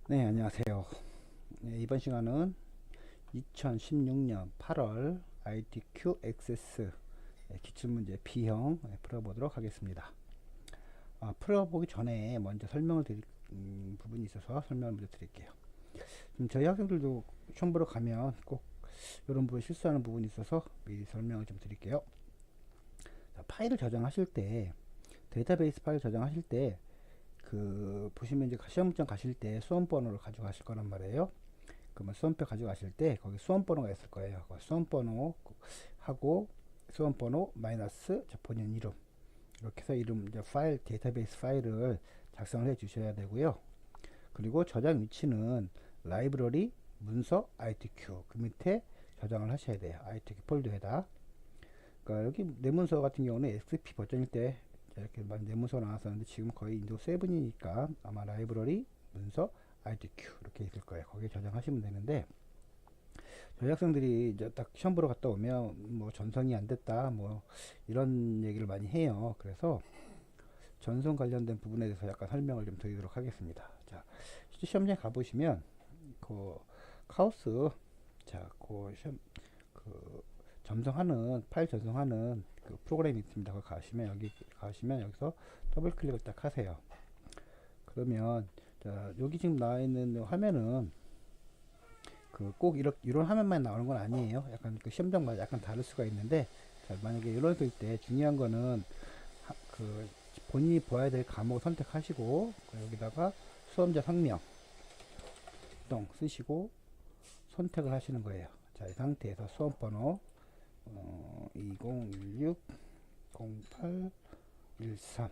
네, 안녕하세요. 네, 이번 시간은 2016년 8월 ITQ 액세스 기출문제 B형 풀어보도록 하겠습니다. 풀어보기 전에 먼저 설명을 드릴 부분이 있어서 설명을 먼저 드릴게요. 저희 학생들도 시험 보러 가면 꼭 이런 부분 실수하는 부분이 있어서 미리 설명을 좀 드릴게요. 자, 파일을 저장하실 때, 데이터베이스 파일 저장하실 때, 보시면 이제 시험장 가실 때 수험번호를 가져가실 거란 말이에요. 그러면 수험표 가져가실 때 거기 수험번호가 있을 거예요. 수험번호 하고 수험번호 마이너스 본인 이름, 이렇게 해서 이름 이제 파일 데이터베이스 파일을 작성을 해 주셔야 되고요. 그리고 저장 위치는 라이브러리 문서 ITQ 그 밑에 저장을 하셔야 돼요. ITQ 폴더에다. 그러니까 여기 내문서 같은 경우는 XP 버전일 때 이렇게 내문서가 나왔었는데 지금 거의 윈도우 7이니까 아마 라이브러리 문서 ITQ 이렇게 있을 거예요. 거기에 저장하시면 되는데, 저희 학생들이 이제 딱 시험 보러 갔다 오면 뭐 전송이 안 됐다 뭐 이런 얘기를 많이 해요. 그래서 전송 관련된 부분에 대해서 약간 설명을 좀 드리도록 하겠습니다. 자, 시험장에 가보시면 그 카오스, 그 시험 전송하는 파일 전송하는 그 프로그램이 있습니다. 거기 가시면 여기서 더블 클릭을 딱 하세요. 그러면 자, 여기 지금 나와 있는 화면은 꼭 이런 화면만 나오는 건 아니에요. 약간 시험장마다 약간 다를 수가 있는데, 자, 만약에 이런 때 중요한 거는 본인이 봐야 될 과목을 선택하시고 여기다가 수험자 성명 동 쓰시고 선택을 하시는 거예요. 자, 이 상태에서 수험번호 2016-0813,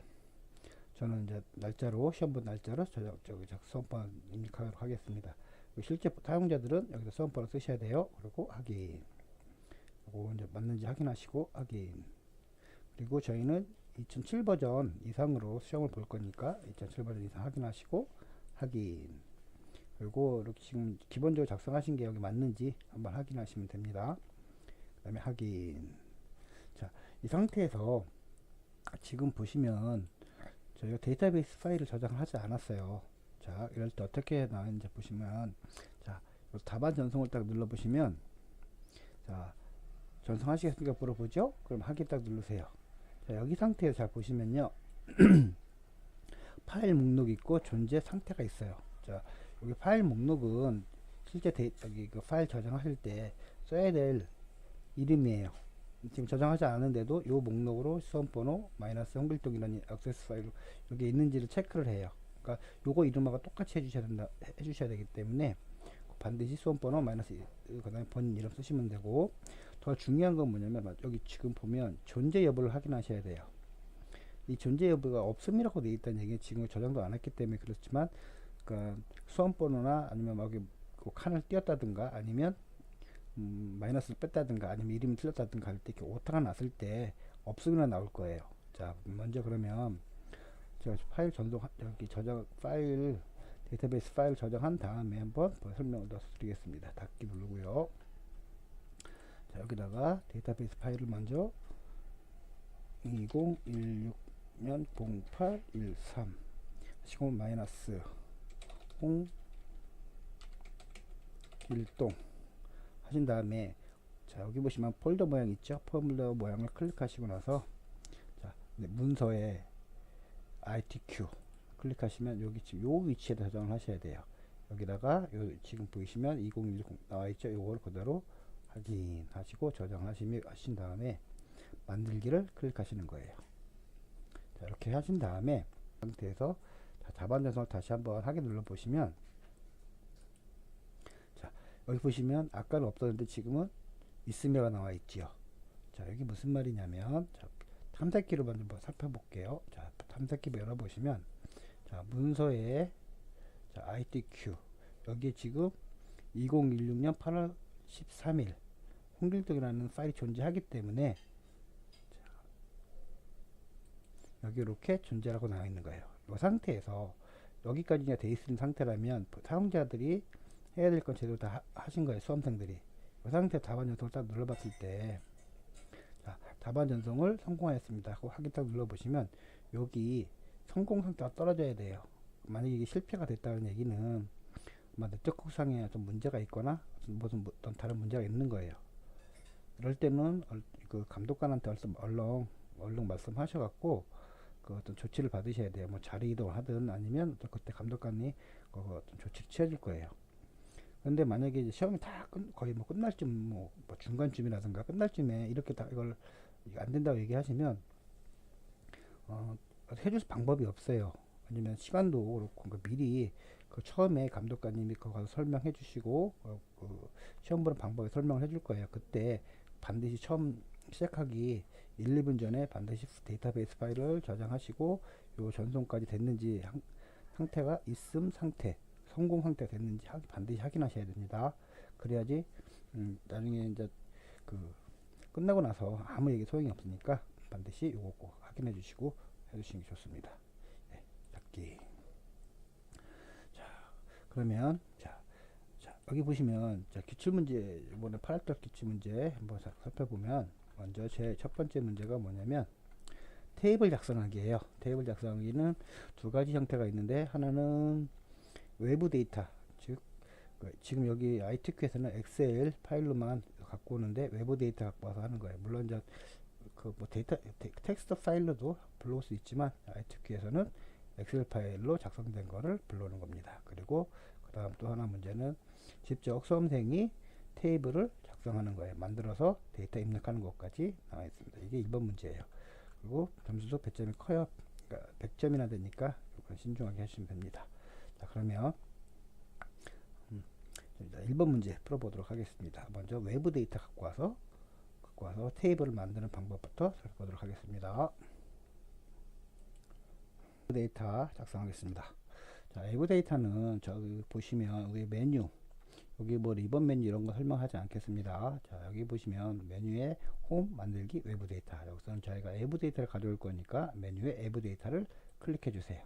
저는 이제 날짜로 시험번 날짜로 수험번 입력하도록 하겠습니다. 실제 사용자들은 여기서 수험번호 쓰셔야 돼요. 그리고 확인. 요거 이제 맞는지 확인하시고 확인. 그리고 저희는 2007 버전 이상으로 시험을 볼 거니까 2007 버전 이상 확인하시고 확인. 그리고 이렇게 지금 기본적으로 작성하신 게 여기 맞는지 한번 확인하시면 됩니다. 그 다음에 확인. 자, 이 상태에서 지금 보시면 저희가 데이터베이스 파일을 저장하지 않았어요. 자, 이럴 때 어떻게 나왔는지 보시면, 자, 답안 전송을 딱 눌러보시면, 자, 전송하시겠습니까? 물어보죠? 그럼 확인 딱 누르세요. 자, 여기 상태에서 잘 보시면요. 파일 목록 있고 존재 상태가 있어요. 자, 여기 파일 목록은 실제 여기 그 파일 저장하실 때 써야 될 이름이에요. 지금 저장하지 않은데도 이 목록으로 수험번호 마이너스 홍길동이라는 액세스 파일 여기 있는지를 체크를 해요. 그러니까 요거 이름하고 똑같이 해주셔야 되기 때문에 반드시 수험번호 마이너스 그다음에 본인 이름 쓰시면 되고, 더 중요한 건 뭐냐면 여기 지금 보면 존재 여부를 확인하셔야 돼요. 이 존재 여부가 없음이라고 되어 있다는 얘기는 지금 저장도 안 했기 때문에 그렇지만, 그러니까 수험번호나 아니면 막 칸을 띄었다든가 아니면 마이너스를 뺐다든가 아니면 이름이 틀렸다든가 할 때 이렇게 오타가 났을 때 없음이나 나올 거예요. 자, 먼저 그러면 제가 파일 전송 여기 저장 파일 데이터베이스 파일 저장한 다음에 한번 설명을 더 드리겠습니다. 닫기 누르고요. 자, 여기다가 데이터베이스 파일을 먼저 2016년 0813 시공 마이너스 01동 하신 다음에, 자, 여기 보시면 폴더 모양 있죠? 폴더 모양을 클릭하시고 나서, 자, 문서에 ITQ 클릭하시면 여기 지금 요 위치에 저장을 하셔야 돼요. 여기다가 지금 보이시면 2010 나와 있죠? 요걸 그대로 확인하시고 저장하신 다음에 만들기를 클릭하시는 거예요. 자, 이렇게 하신 다음에 상태에서 답안 전송을 다시 한번 확인 눌러 보시면, 자, 여기 보시면 아까는 없었는데 지금은 있음이라고 나와 있지요. 자, 여기 무슨 말이냐면, 자, 탐색기로 먼저 한번 살펴볼게요. 자, 탐색기 열어보시면, 자, 문서에 자, ITQ 여기에 지금 2016년 8월 13일 홍길동이라는 파일이 존재하기 때문에, 여기 이렇게 존재라고 나와 있는 거예요. 이 상태에서 여기까지 돼 있는 상태라면 사용자들이 해야 될 건 제대로 다 하신 거예요. 수험생들이. 이 상태 답안 전송을 딱 눌러봤을 때, 자, 답안 전송을 성공하였습니다 하고 확인 딱 눌러보시면 여기 성공 상태가 떨어져야 돼요. 만약에 이게 실패가 됐다는 얘기는 아마 네트워크상에 좀 문제가 있거나 무슨 어떤 다른 문제가 있는 거예요. 이럴 때는 그 감독관한테 얼른 말씀하셔갖고 그 어떤 조치를 받으셔야 돼요. 뭐 자리 이동을 하든 아니면 또 그때 감독관이 그 어떤 조치를 취해줄 거예요. 근데 만약에 이제 시험이 다 거의 뭐 끝날 쯤, 뭐 중간쯤이라든가 끝날 쯤에 이렇게 다 이걸 안 된다고 얘기하시면 어, 해줄 방법이 없어요. 아니면 시간도 그렇고 미리 그 처음에 감독관님이 그거 가서 설명해 주시고 그 시험 보는 방법을 설명을 해줄 거예요. 그때 반드시 처음 시작하기 1, 2분 전에 반드시 데이터베이스 파일을 저장하시고 요 전송까지 됐는지 상태가 있음 상태, 성공 상태 됐는지 반드시 확인하셔야 됩니다. 그래야지 나중에 이제 그 끝나고 나서 아무 얘기 소용이 없으니까 반드시 요거 꼭 확인해 주시고 해주시는 게 좋습니다. 네, 잡기. 자, 그러면 자, 여기 보시면 기출문제 이번에 8학기 기출문제 한번 살펴보면 먼저 제 첫 번째 문제가 뭐냐면 테이블 작성하기예요. 테이블 작성하기는 두 가지 형태가 있는데 하나는 외부 데이터, 즉 지금 여기 ITQ에서는 엑셀 파일로만 갖고 오는데 외부 데이터 갖고 와서 하는 거예요. 물론 이제 그 뭐 텍스트 파일로도 불러올 수 있지만 ITQ에서는 엑셀 파일로 작성된 거를 불러오는 겁니다. 그리고 그 다음 또 하나 문제는 직접 수험생이 테이블을 작성하는 거예요. 만들어서 데이터 입력하는 것까지 나와 있습니다. 이게 2번 문제예요. 그리고 점수도 배점이 커요. 그러니까 100점이나 되니까 이건 신중하게 하시면 됩니다. 자, 그러면 1번 문제 풀어보도록 하겠습니다. 먼저 외부 데이터 갖고 와서 테이블을 만드는 방법부터 살펴보도록 하겠습니다. 데이터 작성하겠습니다. 자, 외부 데이터는 저기 보시면 우리 메뉴, 여기 뭐 리본 메뉴 이런 거 설명하지 않겠습니다. 자, 여기 보시면 메뉴에 홈 만들기 외부 데이터, 여기서는 저희가 외부 데이터를 가져올 거니까 메뉴에 외부 데이터를 클릭해 주세요.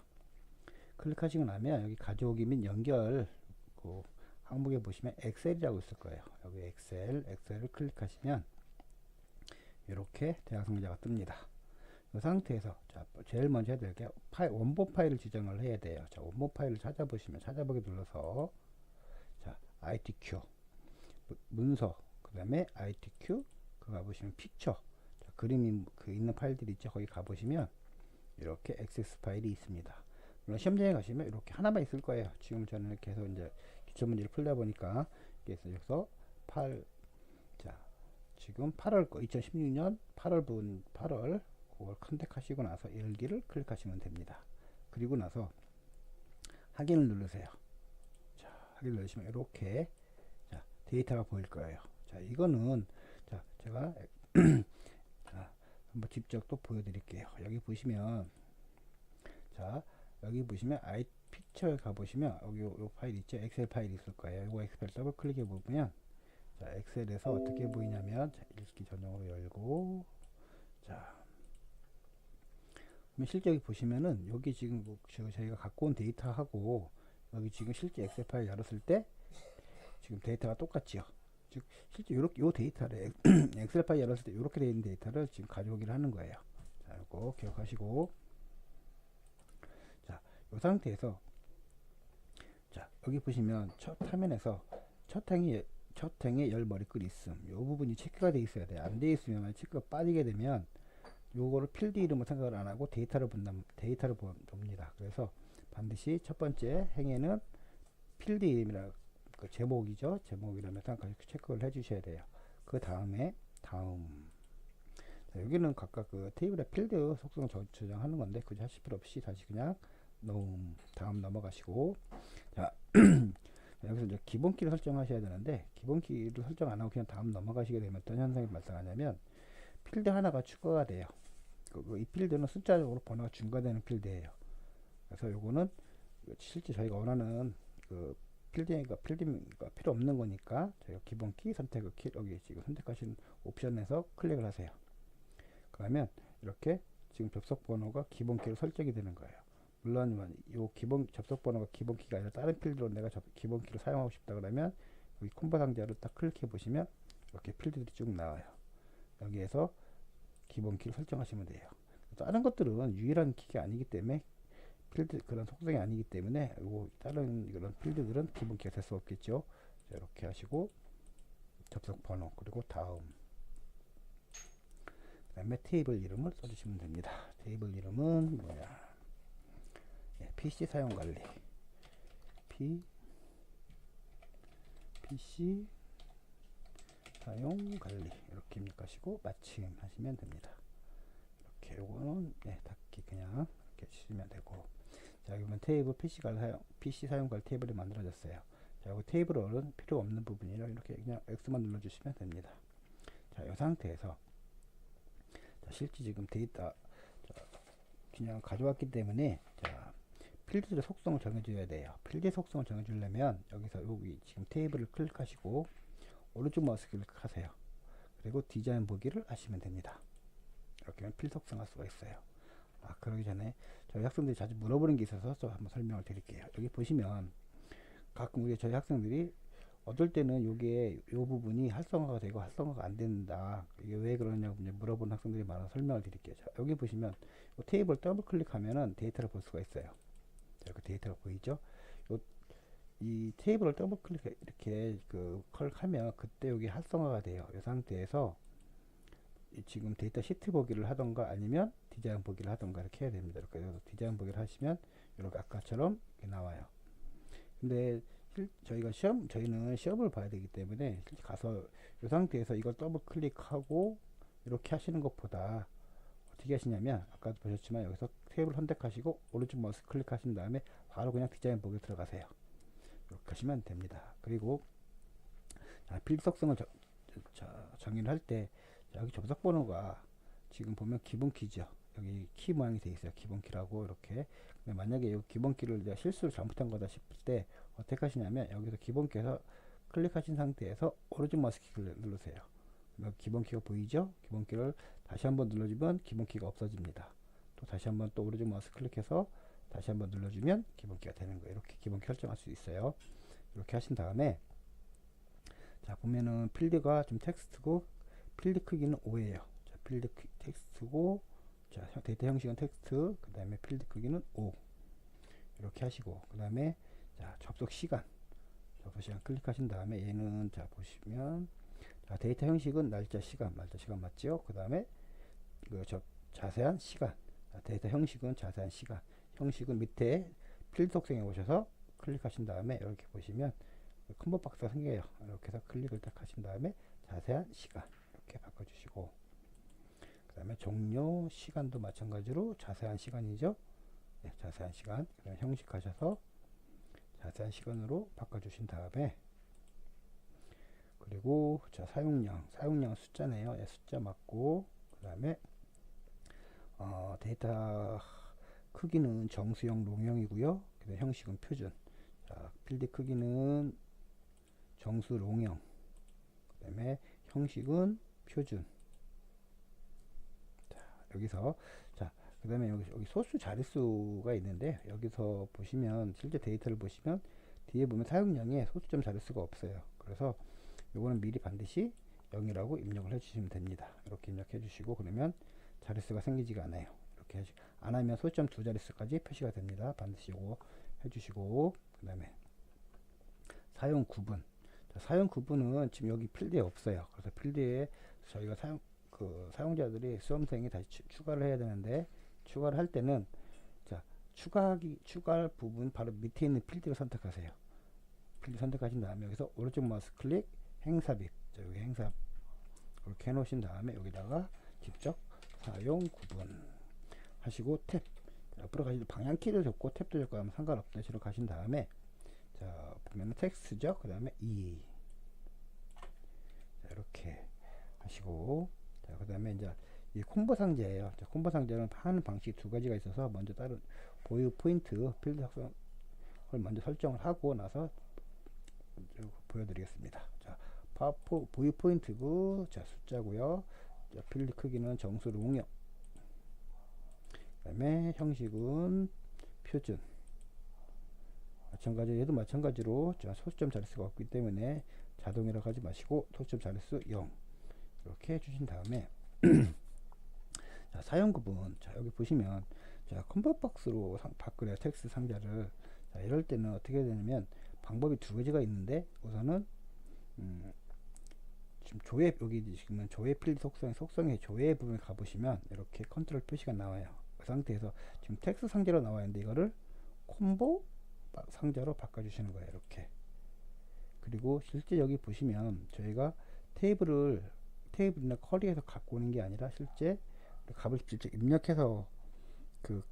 클릭하시고 나면 여기 가져오기 및 연결 그 항목에 보시면 엑셀이라고 있을 거예요. 여기 엑셀을 클릭하시면 이렇게 대학 성적자가 뜹니다. 이 상태에서 자, 제일 먼저 해야 될 게 원본 파일을 지정을 해야 돼요. 자, 원본 파일을 찾아보시면 찾아보기 눌러서 자, ITQ 문서, 그 다음에 ITQ 그 가보시면 픽처, 자, 그림이 그 있는 파일들이 있죠. 거기 가보시면 이렇게 액세스 파일이 있습니다. 물론 시험장에 가시면 이렇게 하나만 있을 거예요. 지금 저는 이렇게 해서 이제 기출 문제를 풀다 보니까 여기서 자, 지금 8월 거 2016년 8월 그걸 컨택하시고 나서 열기를 클릭하시면 됩니다. 그리고 나서 확인을 누르세요. 자, 확인을 누르시면 이렇게 자, 데이터가 보일 거예요. 자, 이거는 자, 제가 자, 한번 직접 또 보여드릴게요. 여기 보시면 자, 여기 보시면 픽처에 가보시면 여기 요 파일 있죠? 엑셀 파일이 있을 거예요. 이거 엑셀 더블 클릭해 보면 자, 엑셀에서 어떻게 보이냐면 자, 읽기 전용으로 열고 자, 실제 여기 보시면은 여기 지금 저희가 갖고 온 데이터하고 여기 지금 실제 엑셀 파일 열었을 때 지금 데이터가 똑같지요. 즉 실제 요렇게 요 데이터를 엑셀 파일 열었을 때 이렇게 되어 있는 데이터를 지금 가져오기를 하는 거예요. 자, 이거 기억하시고 자, 이 상태에서 자, 여기 보시면 첫 화면에서 첫 행에 열 머리글이 있음. 이 부분이 체크가 되어 있어야 돼요. 안 되어 있으면 체크가 빠지게 되면 요거를 필드 이름을 생각을 안 하고 데이터를 봅니다. 그래서 반드시 첫 번째 행에는 필드 이름이라 그 제목이죠. 제목이라면서 체크를 해 주셔야 돼요. 그 다음에 다음. 자, 여기는 각각 그 테이블의 필드 속성을 저장하는 건데 굳이 하실 필요 없이 다시 그냥 다음 넘어가시고 자, 여기서 이제 기본키를 설정하셔야 되는데 기본키를 설정 안 하고 그냥 다음 넘어가시게 되면 어떤 현상이 발생하냐면 필드 하나가 추가가 돼요. 이 필드는 숫자적으로 번호가 증가되는 필드예요. 그래서 요거는 실제 저희가 원하는 그 필드가 필요 없는 거니까 저희가 기본키 선택을 여기 지금 선택하신 옵션에서 클릭을 하세요. 그러면 이렇게 지금 접속 번호가 기본키로 설정이 되는 거예요. 물론 요 접속 번호가 기본키가 아니라 다른 필드로 내가 기본키를 사용하고 싶다 그러면 여기 콤보 상자를 딱 클릭해 보시면 이렇게 필드들이 쭉 나와요. 여기에서 기본키를 설정하시면 돼요. 다른 것들은 유일한 키가 아니기 때문에 필드 그런 속성이 아니기 때문에 요거 다른 이런 필드들은 기본키가 될 수 없겠죠. 자, 이렇게 하시고 접속 번호 그리고 다음 그다음에 테이블 이름을 써주시면 됩니다. 테이블 이름은 뭐야? PC 사용 관리 PC 사용 관리 이렇게 입력하시고 마침 하시면 됩니다. 이렇게 요거는 닫기 그냥 이렇게 주시면 되고, 자 그러면 테이블 PC 사용 관리 테이블이 만들어졌어요. 자 여기 테이블은 필요 없는 부분이라 이렇게 그냥 X만 눌러주시면 됩니다. 자 이 상태에서 자, 실제 지금 데이터 그냥 가져왔기 때문에 자 필드의 속성을 정해줘야 돼요. 필드의 속성을 정해주려면 여기서 여기 지금 테이블을 클릭하시고 오른쪽 마우스 클릭하세요. 그리고 디자인 보기를 하시면 됩니다. 이렇게 하면 필드 속성 할 수가 있어요. 그러기 전에 저희 학생들이 자주 물어보는 게 있어서 또 한번 설명을 드릴게요. 여기 보시면 가끔 우리 저희 학생들이 어떨 때는 요게 요 부분이 활성화가 되고 활성화가 안 된다. 이게 왜 그러냐고 물어보는 학생들이 많아서 설명을 드릴게요. 자, 여기 보시면 요 테이블 더블 클릭하면은 데이터를 볼 수가 있어요. 자, 이렇게 데이터가 보이죠? 이 테이블을 더블 클릭 이렇게 클릭하면 그때 여기 활성화가 돼요. 이 상태에서 지금 데이터 시트 보기를 하던가 아니면 디자인 보기를 하던가 이렇게 해야 됩니다. 이렇게 디자인 보기를 하시면 이렇게 아까처럼 이렇게 나와요. 근데 저희는 시험을 봐야 되기 때문에 가서 이 상태에서 이걸 더블 클릭하고 이렇게 하시는 것보다 어떻게 하시냐면 아까도 보셨지만 여기서 테이블 선택하시고 오른쪽 마우스 클릭하신 다음에 바로 그냥 디자인 보기 들어가세요. 이렇게 하시면 됩니다. 그리고 필드 속성을 정의를 할 때 여기 접속 번호가 지금 보면 기본 키죠. 여기 키 모양이 되어 있어요. 기본 키라고 이렇게. 근데 만약에 이 기본 키를 내가 실수를 잘못한 거다 싶을 때 어떻게 하시냐면 여기서 기본 키에서 클릭하신 상태에서 오른쪽 마우스 키를 누르세요. 기본 키가 보이죠? 기본 키를 다시 한번 눌러주면 기본 키가 없어집니다. 또 다시 한번 또 오른쪽 마우스 클릭해서 다시 한번 눌러주면 기본 키가 되는 거예요. 이렇게 기본 키 설정할 수 있어요. 이렇게 하신 다음에 자 보면은 필드가 좀 텍스트고 필드 크기는 5예요. 자, 필드 텍스트고 자 데이터 형식은 텍스트 그 다음에 필드 크기는 5 이렇게 하시고 그 다음에 자 접속 시간 클릭하신 다음에 얘는 자 보시면 자, 데이터 형식은 날짜 시간 맞죠? 그 다음에 자세한 시간 데이터 형식은 자세한 시간 형식은 밑에 필드 속성에 오셔서 클릭하신 다음에 이렇게 보시면 컴보 박스가 생겨요. 이렇게 해서 클릭을 딱 하신 다음에 자세한 시간 이렇게 바꿔주시고 그 다음에 종료 시간도 마찬가지로 자세한 시간이죠. 네, 자세한 시간 그다음에 형식 하셔서 자세한 시간으로 바꿔주신 다음에 그리고 자 사용량 숫자네요. 네, 숫자 맞고 그 다음에 데이터 크기는 정수형 롱형이고요. 그 다음에 형식은 표준. 자, 필드 크기는 정수 롱형. 그 다음에 형식은 표준. 자, 여기서 자, 그 다음에 여기 소수 자릿수가 있는데 여기서 보시면 실제 데이터를 보시면 뒤에 보면 사용량에 소수점 자릿수가 없어요. 그래서 요거는 미리 반드시 0이라고 입력을 해주시면 됩니다. 이렇게 입력해 주시고 그러면 자릿수가 생기지가 않아요. 이렇게 안 하면 소수점 두 자릿수까지 표시가 됩니다. 반드시 요거 해주시고 그 다음에 사용 구분. 자, 사용 구분은 지금 여기 필드에 없어요. 그래서 필드에 저희가 사용자들이 수험생이 다시 추가를 해야 되는데 추가를 할 때는 자 추가할 부분 바로 밑에 있는 필드를 선택하세요. 필드 선택하신 다음에 여기서 오른쪽 마우스 클릭 행삽입 여기 행삽 이렇게 해놓으신 다음에 여기다가 직접 사용 구분 하시고 탭 옆으로 가시면 방향키를 잡고 탭도 잡고 하면 상관없는 식으로 가신 다음에 자 보면은 텍스트죠. 그 다음에 자, 이렇게 하시고 자 그 다음에 이제 이 콤보 상자예요. 자, 콤보 상자는 하는 방식이 두 가지가 있어서 먼저 다른 보유 포인트 필드 작성을 먼저 설정을 하고 나서 보여드리겠습니다. 자 보유 포인트고 자 숫자고요. 자, 필드 크기는 정수 롱형 그 다음에 형식은 표준 얘도 마찬가지로 자, 소수점 자릿수가 없기 때문에 자동이라고 하지 마시고 소수점 자릿수 0 이렇게 해주신 다음에 자, 사용 구분 자 여기 보시면 자, 컴버박스로 바꾸래요. 텍스트 상자를. 자, 이럴 때는 어떻게 되냐면 방법이 두 가지가 있는데, 우선은 지금 조회, 여기 지금은 조회 필드 속성의 조회 부분에 가보시면 이렇게 컨트롤 표시가 나와요. 그 상태에서 지금 텍스트 상자로 나와 있는데 이거를 콤보 상자로 바꿔주시는 거예요. 이렇게. 그리고 실제 여기 보시면 저희가 테이블이나 쿼리에서 갖고 오는 게 아니라 실제 값을 직접 입력해서 그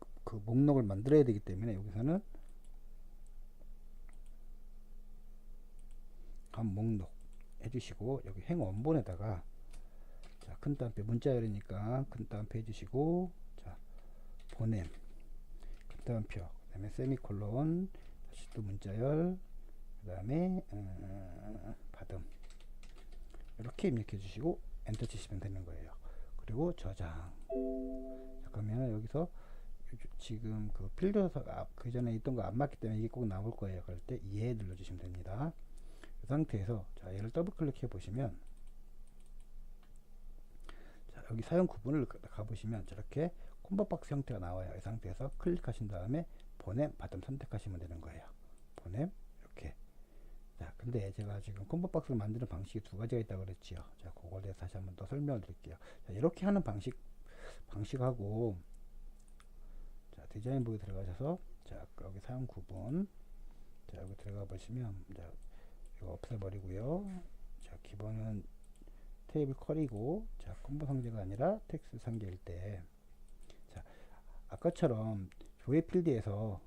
목록을 만들어야 되기 때문에 여기서는 값 목록 해주시고, 여기 행 원본에다가 자, 큰 따옴표 문자열이니까 큰 따옴표 해주시고, 자, 보냄 큰 따옴표, 그 다음에 세미콜론, 다시 또 문자열, 그 다음에 받음, 이렇게 입력해 주시고 엔터 치시면 되는 거예요. 그리고 저장. 그러면 여기서 지금 그 필드에서 그 전에 있던 거 안 맞기 때문에 이게 꼭 나올 거예요. 그럴 때 예 눌러주시면 됩니다. 이 상태에서 자, 얘를 더블 클릭해 보시면, 자, 여기 사용 구분을 가보시면 저렇게 콤보박스 형태가 나와요. 이 상태에서 클릭하신 다음에 보냄, 받음 선택하시면 되는 거예요. 보냄, 이렇게. 자, 근데 제가 지금 콤보박스를 만드는 방식이 두 가지가 있다고 그랬지요. 자, 그거에 대해서 다시 한번 더 설명을 드릴게요. 자, 이렇게 하는 방식하고, 자, 디자인북에 들어가셔서, 자, 여기 사용 구분, 자, 여기 들어가 보시면, 자, 이거 없애버리고요. 자, 기본은 테이블 컬이고, 자, 콤보 상자가 아니라 텍스트 상자일 때, 자, 아까처럼 조회 필드에서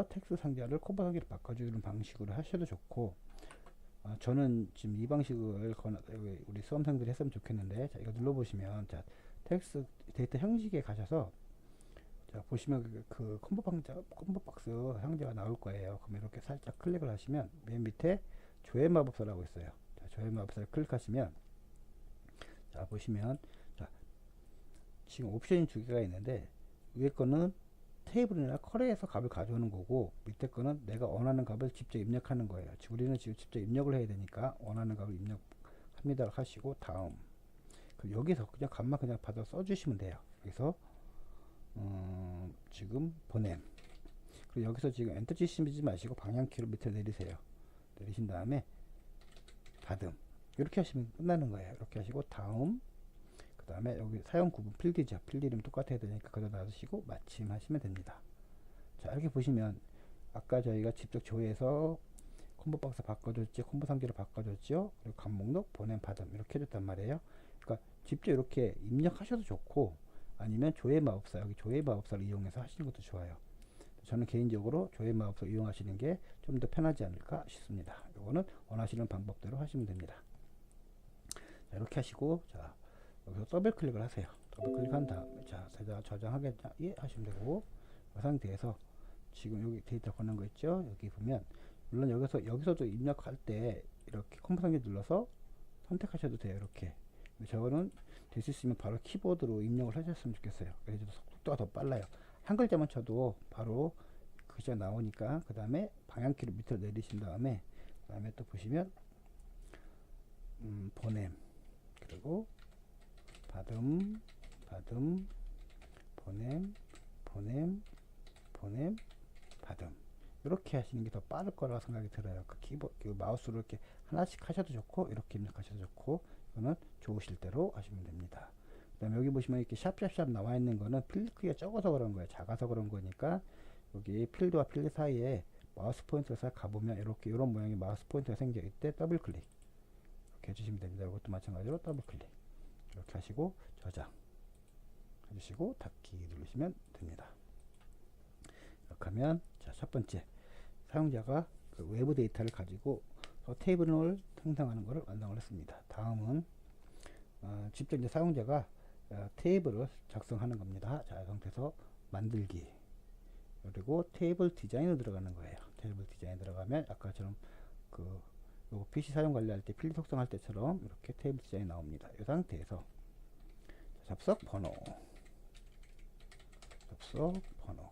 텍스트 상자를 콤보 상자로 바꿔주는 방식으로 하셔도 좋고, 저는 지금 이 방식을 우리 수험생들이 했으면 좋겠는데, 자, 이거 눌러보시면, 자, 텍스트 데이터 형식에 가셔서, 자, 보시면 그 콤보 박스 상자가 나올 거예요. 그럼 이렇게 살짝 클릭을 하시면 맨 밑에 조회 마법사라고 있어요. 자, 조회 마법사를 클릭하시면, 자, 보시면, 자, 지금 옵션이 두 개가 있는데, 위에 거는 테이블이나 쿼리에서 값을 가져오는 거고, 밑에 거는 내가 원하는 값을 직접 입력하는 거예요. 우리는 지금 직접 입력을 해야 되니까 원하는 값을 입력합니다 하시고, 다음. 그럼 여기서 그냥 값만 그냥 받아 써주시면 돼요. 여기서 지금 보냄. 그리고 여기서 지금 엔터 치시지 마시고 방향키로 밑에 내리세요. 내리신 다음에 받음. 이렇게 하시면 끝나는 거예요. 이렇게 하시고 다음. 그 다음에 여기 사용 구분 필드죠. 필드 이름 똑같아야 되니까 그거 놔두시고 마침 하시면 됩니다. 자, 이렇게 보시면 아까 저희가 직접 조회해서 콤보 박스 바꿔줬죠. 콤보 상자로 바꿔줬죠. 그리고 값 목록, 보냄, 받음 이렇게 해줬단 말이에요. 그러니까 직접 이렇게 입력하셔도 좋고, 아니면 조회 마법사, 여기 조회 마법사를 이용해서 하시는 것도 좋아요. 저는 개인적으로 조회 마법사 이용하시는 게 좀 더 편하지 않을까 싶습니다. 이거는 원하시는 방법대로 하시면 됩니다. 자, 이렇게 하시고, 자, 여기서 더블 클릭을 하세요. 더블 클릭한 다음에, 자, 저장하겠다. 예, 하시면 되고, 그 상태에서 지금 여기 데이터 거는 거 있죠? 여기 보면, 물론 여기서도 입력할 때 이렇게 컴퓨터 상자 눌러서 선택하셔도 돼요. 이렇게. 저거는 될 수 있으면 바로 키보드로 입력을 하셨으면 좋겠어요. 그래서 속도가 더 빨라요. 한 글자만 쳐도 바로 글자가 나오니까. 그 다음에 방향키를 밑으로 내리신 다음에, 그 다음에 또 보시면 보냄, 그리고 받음, 보냄, 받음, 이렇게 하시는 게 더 빠를 거라고 생각이 들어요. 그 마우스로 이렇게 하나씩 하셔도 좋고, 이렇게 입력하셔도 좋고, 이거는 좋으실 대로 하시면 됩니다. 그 다음에 여기 보시면 이렇게 샵샵샵 나와 있는 거는 필드 크기가 적어서 그런 거예요. 작아서 그런 거니까, 여기 필드와 필드 사이에 마우스 포인트를 싹 가보면 이렇게 이런 모양의 마우스 포인트가 생겨 있대. 더블 클릭 이렇게 해주시면 됩니다. 이것도 마찬가지로 더블 클릭 이렇게 하시고 저장 해주시고 닫기 누르시면 됩니다. 이렇게 하면, 자, 첫 번째 사용자가 그 외부 데이터를 가지고 테이블을 생성하는 것을 완성을 했습니다. 다음은 직접 이제 사용자가 테이블을 작성하는 겁니다. 자, 이 상태에서 만들기, 그리고 테이블 디자인으로 들어가는 거예요. 테이블 디자인 들어가면 아까처럼 그 PC 사용 관리할 때 필드 속성할 때처럼 이렇게 테이블 디자인 나옵니다. 이 상태에서 접속 번호,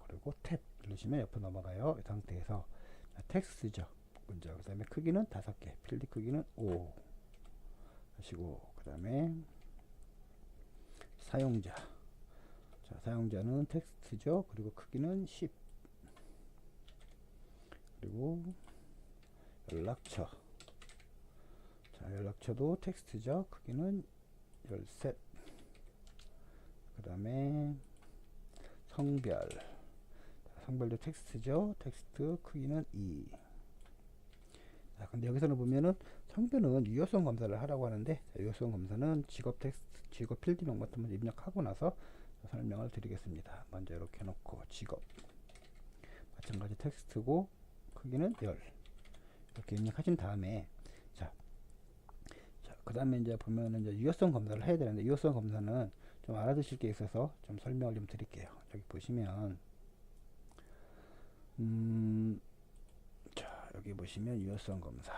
그리고 탭 누르시면 옆으로 넘어가요. 이 상태에서 텍스트죠. 먼저 그 다음에 크기는 5개, 필드 크기는 5 하시고, 그 다음에 사용자, 자, 사용자는 텍스트죠. 그리고 크기는 10. 그리고 연락처. 자, 연락처도 텍스트죠. 크기는 13. 그 다음에 성별. 성별도 텍스트죠. 텍스트 크기는 2. 자, 근데 여기서는 보면은 성별은 유효성 검사를 하라고 하는데, 유효성 검사는 직업 텍스트, 직업 필드명 같은 걸 입력하고 나서 설명을 드리겠습니다. 먼저 이렇게 해놓고 직업 마찬가지 텍스트고 크기는 10 이렇게 입력하신 다음에 자, 그 다음에 이제 보면은 이제 유효성 검사를 해야 되는데, 유효성 검사는 좀 알아두실 게 있어서 좀 설명을 좀 드릴게요. 여기 보시면 자, 여기 보시면 유효성 검사.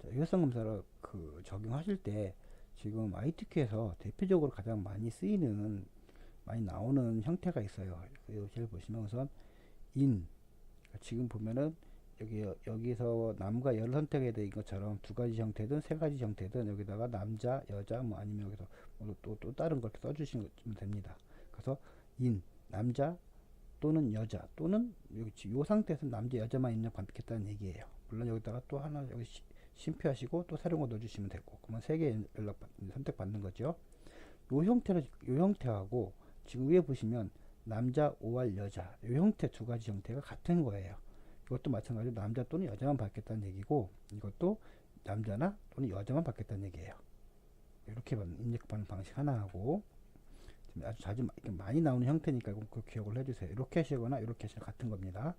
자, 유효성 검사를 그 적용하실 때 지금 ITQ에서 대표적으로 가장 많이 쓰이는, 많이 나오는 형태가 있어요. 여기를 보시면 우선 인, 지금 보면은 여기서 남과 여를 선택해야 되는 것처럼 두 가지 형태든 세 가지 형태든 여기다가 남자, 여자, 뭐 아니면 여기서 또 다른 걸 써주시면 됩니다. 그래서 인, 남자 또는 여자, 또는 여기 요 상태에서 남자, 여자만 입력받겠다는 얘기예요. 물론 여기다가 또 하나 여기 심표하시고 또 새로운 거 넣어주시면 되고, 그러면 세 개 연락 선택받는 거죠. 요 형태하고 지금 위에 보시면 남자, 5할 여자, 요 형태 두 가지 형태가 같은 거예요. 이것도 마찬가지로 남자 또는 여자만 받겠다는 얘기고, 이것도 남자나 또는 여자만 받겠다는 얘기예요. 이렇게 입력받는 방식 하나 하고, 아주 자주 많이 나오는 형태니까 그 기억을 해주세요. 이렇게 하시거나 이렇게 하시거나 같은 겁니다.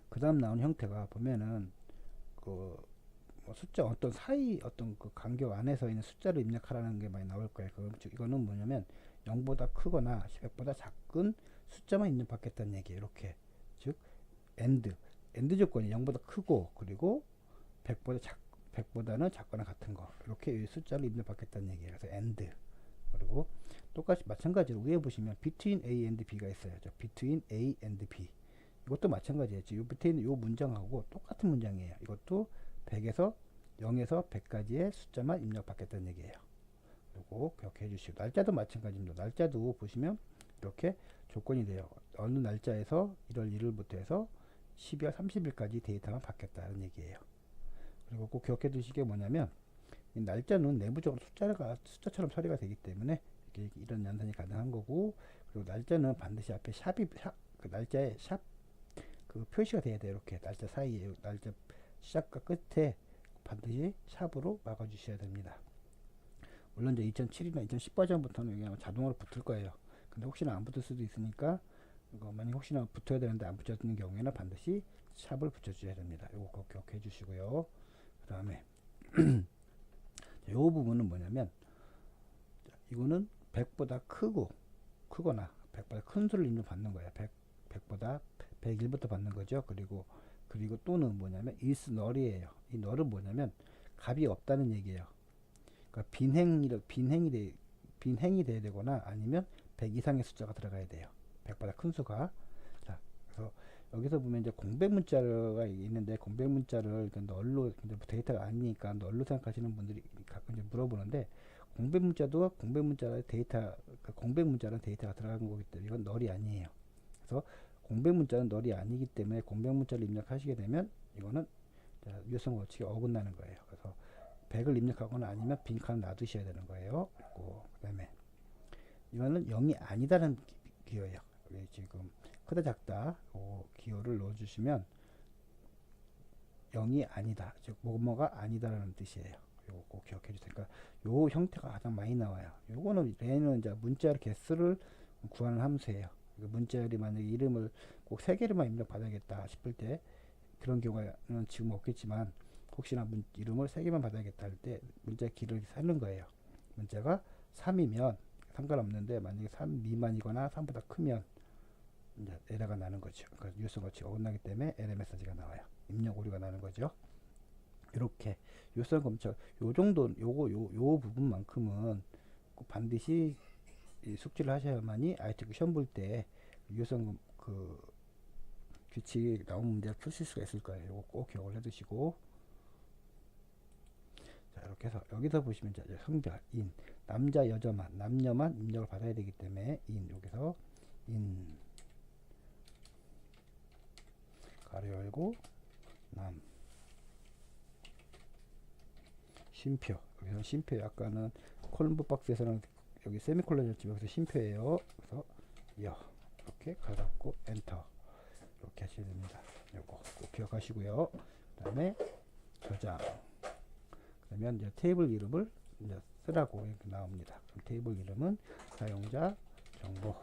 그 다음 나오는 형태가 보면은 그 뭐 숫자 어떤 사이 어떤 그 간격 안에서 있는 숫자를 입력하라는 게 많이 나올 거예요. 즉 이거는 뭐냐면 0보다 크거나 100보다 작은 숫자만 입력받겠다는 얘기예요. 이렇게 즉 엔드 조건이 0보다 크고 그리고 100보다는 작거나 같은 거, 이렇게 숫자를 입력받겠다는 얘기예요. 그래서 엔드. 그리고 똑같이 마찬가지로 위에 보시면 between A and B가 있어요. between A and B. 이것도 마찬가지예요. 이 밑에 있는 이 문장하고 똑같은 문장이에요. 이것도 100에서 0에서 100까지의 숫자만 입력받겠다는 얘기예요. 그리고 기억해 주시고, 날짜도 마찬가지입니다. 날짜도 보시면 이렇게 조건이 돼요. 어느 날짜에서 1월 1일부터 해서 12월 30일까지 데이터만 받겠다는 얘기예요. 그리고 꼭 기억해 두실 게 뭐냐면, 이 날짜는 내부적으로 숫자처럼 처리가 되기 때문에 이런 연산이 가능한 거고, 그리고 날짜는 반드시 앞에 그 날짜에 샵 그 표시가 돼야 돼요. 이렇게 날짜 사이에, 날짜 시작과 끝에 반드시 샵으로 막아 주셔야 됩니다. 물론 이제 2007이나 2010 버전부터는 그냥 자동으로 붙을 거예요. 근데 혹시나 안 붙을 수도 있으니까, 이거 만약 혹시나 붙어야 되는데 안 붙여지는 경우에는 반드시 샵을 붙여줘야 됩니다. 이거 꼭 기억해 주시고요. 그 다음에 이 부분은 뭐냐면, 이거는 100보다 크거나 100보다 큰 수를 입력받는 거예요. 100보다 101부터 받는 거죠. 그리고 또는 뭐냐면 is null이에요. 이 null은 뭐냐면 값이 없다는 얘기예요. 그러니까 빈행이 돼야 되거나 아니면 100 이상의 숫자가 들어가야 돼요. 100보다 큰 수가. 자, 그래서 여기서 보면 이제 공백 문자가 있는데, 공백 문자를 널로 데이터가 아니니까 널로 생각하시는 분들이 가끔 이제 물어보는데, 공백 문자는 데이터가 들어가는 거기 때문에 이건 널이 아니에요. 그래서 공백 문자는 널이 아니기 때문에 공백 문자를 입력하시게 되면 이거는 유효성 법칙에 어긋나는 거예요. 그래서 100을 입력하거나 아니면 빈 칸을 놔두셔야 되는 거예요. 그리고 그다음에 이거는 0이 아니다라는 기호예요. 지금 크다 작다 기호를 넣어주시면 0이 아니다, 즉 뭐뭐가 아니다라는 뜻이에요. 요거 꼭 기억해 주세요. 그러니까 요 형태가 가장 많이 나와요. 요거는 얘는 이제 문자열 개수를 구하는 함수예요. 문자열이 만약에 이름을 꼭 3개를만 입력받아야겠다 싶을 때, 그런 경우는 지금 없겠지만 혹시나 이름을 3개만 받아야겠다 할 때 문자 길을 세는 거예요. 문자가 3이면 상관없는데, 만약에 3 미만이거나 3보다 크면 이제 에러가 나는 거죠. 그러니까 유효성 법칙이 어긋나기 때문에 에러 메시지가 나와요. 입력 오류가 나는 거죠. 이렇게 유효성 검찰 요 부분만큼은 꼭 반드시 숙지를 하셔야만이 ITQ 시험 볼 때 유효성 그 규칙이 나온 문제를 푸실 수가 있을 거예요. 이거 꼭 기억을 해두시고, 자, 이렇게 해서 여기서 보시면 이제 성별, 인, 남자 여자만 남녀만 입력을 받아야 되기 때문에 인 여기서 인 가로 열고 남 쉼표 여기서 쉼표 약간은 콜럼버 박스에서는 여기 세미콜론이었지만 여기서 쉼표예요. 그래서 여 이렇게 가로 잡고 엔터 이렇게 하셔야 됩니다. 요거 꼭 기억하시고요. 그 다음에 저장 그러면 이제 테이블 이름을 이제 쓰라고 이렇게 나옵니다. 그럼 테이블 이름은 사용자 정보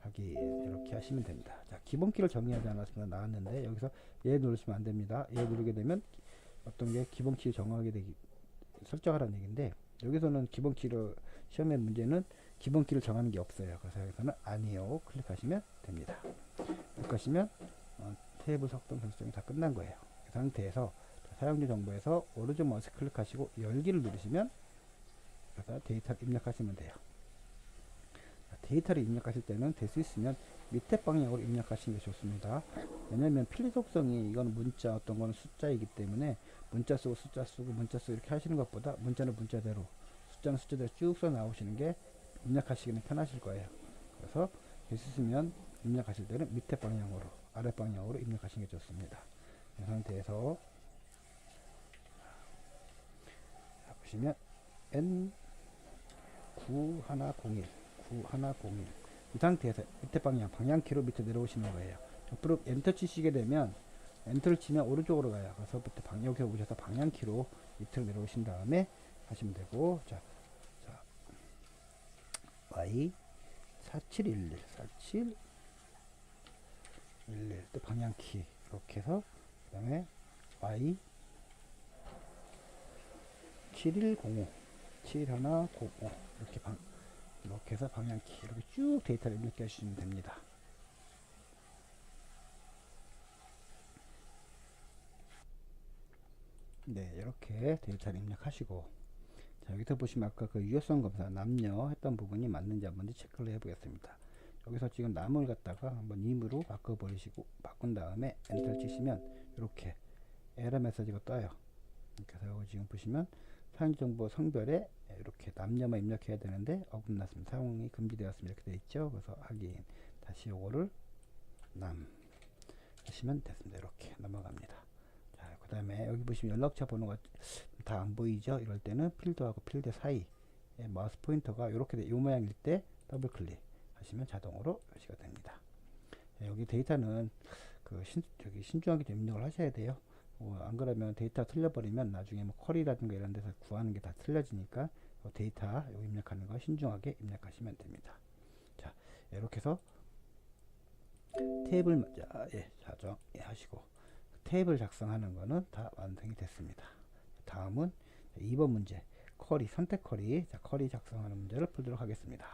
확인 이렇게 하시면 됩니다. 자, 기본키를 정의하지 않았으면 나왔는데 여기서 얘 누르시면 안 됩니다. 얘 누르게 되면 어떤 게 기본키 정하게 되기 설정하라는 얘기인데 여기서는 기본키를 시험의 문제는 기본키를 정하는 게 없어요. 그래서 여기서는 아니요 클릭하시면 됩니다. 클릭하시면 테이블 석동 설정이 다 끝난 거예요. 이 상태에서 사용자 정보에서 오른쪽 마우스 클릭하시고 열기를 누르시면 그래서 데이터를 입력하시면 돼요. 데이터를 입력하실 때는 될 수 있으면 밑에 방향으로 입력하시는 게 좋습니다. 왜냐면 필기 속성이 이건 문자 어떤 거는 숫자이기 때문에 문자 쓰고 숫자 쓰고 문자 쓰고 이렇게 하시는 것보다 문자는 문자대로 숫자는 숫자대로 쭉 써 나오시는 게 입력하시기는 편하실 거예요. 그래서 될 수 있으면 입력하실 때는 밑에 방향으로 아래 방향으로 입력하시는 게 좋습니다. 이 상태에서 보시면 N9101 이 상태에서 밑에 방향키로 밑에 내려오시는 거예요. 옆으로 엔터 치시게 되면 엔터를 치면 오른쪽으로 가요. 그래서 밑에 여기 오셔서 방향키로 밑으로 내려오신 다음에 하시면 되고 자 Y 4711 또 방향키 이렇게 해서 그 다음에 Y 7105 이렇게 해서 방향키 이렇게 쭉 데이터를 입력해 주시면 됩니다. 네, 이렇게 데이터를 입력하시고 자, 여기서 보시면 아까 그 유효성 검사 남녀 했던 부분이 맞는지 한번 체크를 해 보겠습니다. 여기서 지금 남을 갖다가 한번 임으로 바꿔 버리시고 바꾼 다음에 엔터를 치시면 이렇게 에러 메시지가 떠요. 그래서 여기 지금 보시면 사용자 정보 성별에 이렇게 남녀만 입력해야 되는데 어긋났습니다. 사용이 금지되었습니다. 이렇게 되어 있죠. 그래서 확인 다시 요거를 남 하시면 됐습니다. 이렇게 넘어갑니다. 자, 그 다음에 여기 보시면 연락처 번호가 다 안 보이죠. 이럴 때는 필드하고 필드 사이 마우스 포인터가 이렇게 이 모양일 때 더블 클릭 하시면 자동으로 표시가 됩니다. 여기 데이터는 그 신중하게 좀 입력을 하셔야 돼요. 안 그러면 데이터 틀려버리면 나중에 뭐 쿼리라든가 이런 데서 구하는 게 다 틀려지니까 데이터 입력하는 거 신중하게 입력하시면 됩니다. 자, 이렇게 해서 테이블 자정 하시고 테이블 작성하는 거는 다 완성이 됐습니다. 다음은 2번 문제 쿼리 선택 쿼리 쿼리 작성하는 문제를 풀도록 하겠습니다.